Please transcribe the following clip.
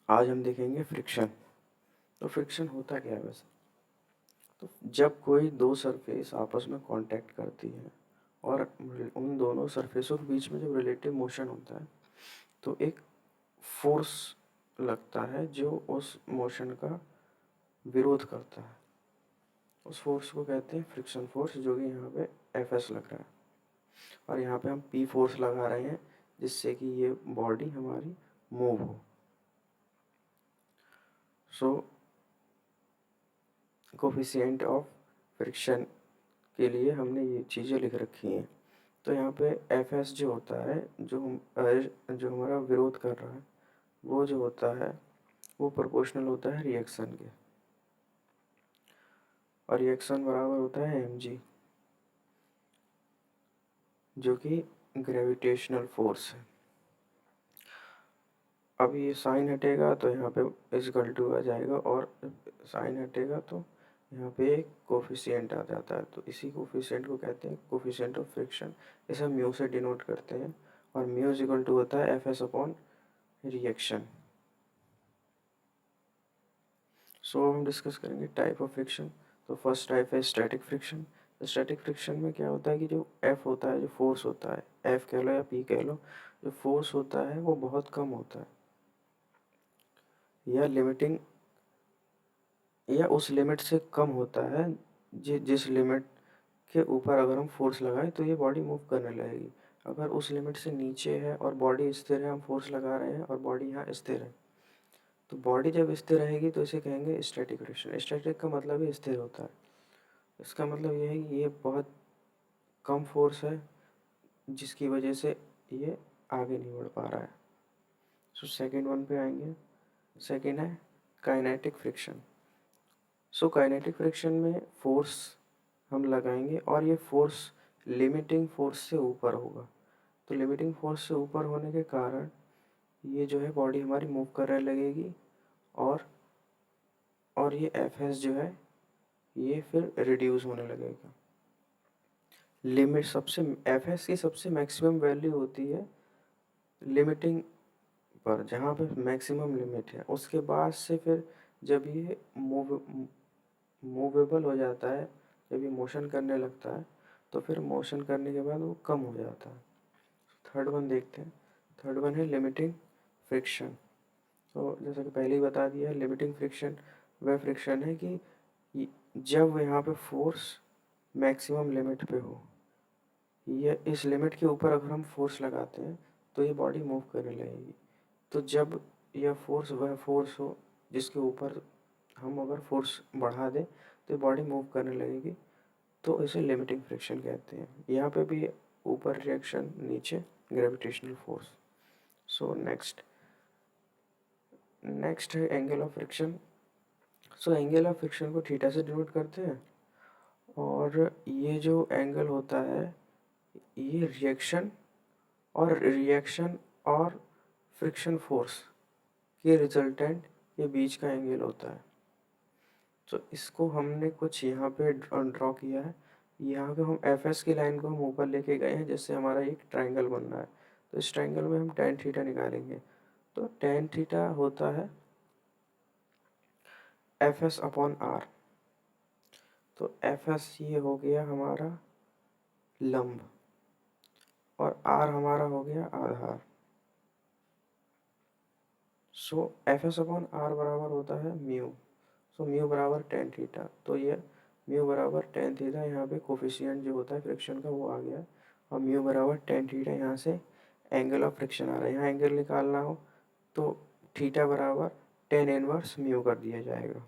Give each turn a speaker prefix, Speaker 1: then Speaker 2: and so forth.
Speaker 1: आज हम देखेंगे फ्रिक्शन। तो फ्रिक्शन होता क्या है वैसे? तो जब कोई दो सरफेस आपस में कांटेक्ट करती है और उन दोनों सरफेसों के बीच में जब रिलेटिव मोशन होता है तो एक फोर्स लगता है जो उस मोशन का विरोध करता है। उस फोर्स को कहते हैं फ्रिक्शन फोर्स, जो कि यहाँ पे एफ लग रहा है और यहाँ पे हम पी फोर्स लगा रहे हैं जिससे कि ये बॉडी हमारी मूव हो। सो कोफिशिएंट ऑफ फ्रिक्शन के लिए हमने ये चीज़ें लिख रखी हैं। तो यहाँ पे एफ एस जो होता है, जो हमारा विरोध कर रहा है, वो जो होता है वो प्रोपोर्शनल होता है रिएक्शन के, और रिएक्शन बराबर होता है एम जी, जो कि ग्रेविटेशनल फोर्स है। अब ये साइन हटेगा तो यहाँ पे इक्वल टू आ जाएगा, और साइन हटेगा तो यहाँ पे एक कोफिशिएंट आ जाता है। तो इसी कोफिशिएंट को कहते हैं कोफिशिएंट ऑफ फ्रिक्शन। इसे हम म्यू से डिनोट करते हैं, और म्यू इज इक्वल टू होता है एफ एस अपॉन रिएक्शन। सो हम डिस्कस करेंगे टाइप ऑफ फ्रिक्शन। तो फर्स्ट टाइप है स्टैटिक फ्रिक्शन। स्टैटिक फ्रिक्शन में क्या होता है कि जो एफ होता है, जो फोर्स होता है, एफ कह लो या पी कह लो, जो फोर्स होता है वो बहुत कम होता है, या लिमिटिंग, या उस लिमिट से कम होता है जिस लिमिट के ऊपर अगर हम फोर्स लगाएं तो ये बॉडी मूव करने लगेगी। अगर उस लिमिट से नीचे है और बॉडी स्थिर है, हम फोर्स लगा रहे हैं और बॉडी यहाँ स्थिर है, तो बॉडी जब स्थिर रहेगी तो इसे कहेंगे स्टैटिक फ्रिक्शन। स्टैटिक का मतलब ही स्थिर होता है। इसका मतलब ये है कि ये बहुत कम फोर्स है जिसकी वजह से ये आगे नहीं बढ़ पा रहा है। सो सेकेंड वन पे आएंगे। सेकेंड है kinetic friction. So kinetic friction में फोर्स हम लगाएंगे और ये फोर्स लिमिटिंग फोर्स से ऊपर होगा। तो लिमिटिंग फोर्स से ऊपर होने के कारण ये जो है बॉडी हमारी मूव करने लगेगी, और ये एफ एस जो है ये फिर रिड्यूस होने लगेगा। लिमिट सबसे एफ एस की सबसे मैक्सिमम वैल्यू होती है लिमिटिंग पर, जहाँ पे मैक्सिमम लिमिट है। उसके बाद से फिर जब ये मूवेबल हो जाता है, जब ये मोशन करने लगता है, तो फिर मोशन करने के बाद वो कम हो जाता है। थर्ड वन देखते हैं। थर्ड वन है लिमिटिंग फ्रिक्शन। तो जैसा कि पहले ही बता दिया है, लिमिटिंग फ्रिक्शन वह फ्रिक्शन है कि जब यहाँ पे फोर्स मैक्सिमम लिमिट पे हो, ये इस लिमिट के ऊपर अगर हम फोर्स लगाते हैं तो ये बॉडी मूव करने लगेगी। तो जब यह फोर्स वह फोर्स हो जिसके ऊपर हम अगर फोर्स बढ़ा दें तो बॉडी मूव करने लगेगी, तो इसे लिमिटिंग फ्रिक्शन कहते हैं। यहाँ पे भी ऊपर रिएक्शन, नीचे ग्रेविटेशनल फोर्स। सो नेक्स्ट है angle of friction. So angle of friction को थीटा से डिनोट करते हैं, और ये जो एंगल होता है ये रिएक्शन और फ्रिक्शन फोर्स के रिजल्टेंट के बीच का एंगल होता है। तो इसको हमने कुछ यहाँ पे ड्रॉ किया है। यहाँ पे हम एफ एस की लाइन को हम ऊपर लेके गए हैं जिससे हमारा एक ट्राइंगल बन रहा है। तो इस ट्राइंगल में हम टेन थीटा निकालेंगे। तो टेन थीटा होता है एफ एस अपॉन आर। तो एफ एस ये हो गया हमारा लंब, और आर हमारा हो गया आधार। सो एफ एस अपॉन आर बराबर होता है म्यू। सो म्यू बराबर टेन थीटा। तो ये म्यू बराबर टेन थीटा, यहाँ पे कोफिशिएंट जो होता है फ्रिक्शन का वो आ गया, और म्यू बराबर टेन थीटा यहाँ से एंगल ऑफ फ्रिक्शन आ रहा है। यहाँ एंगल निकालना हो तो थीटा बराबर टेन इनवर्स म्यू कर दिया जाएगा।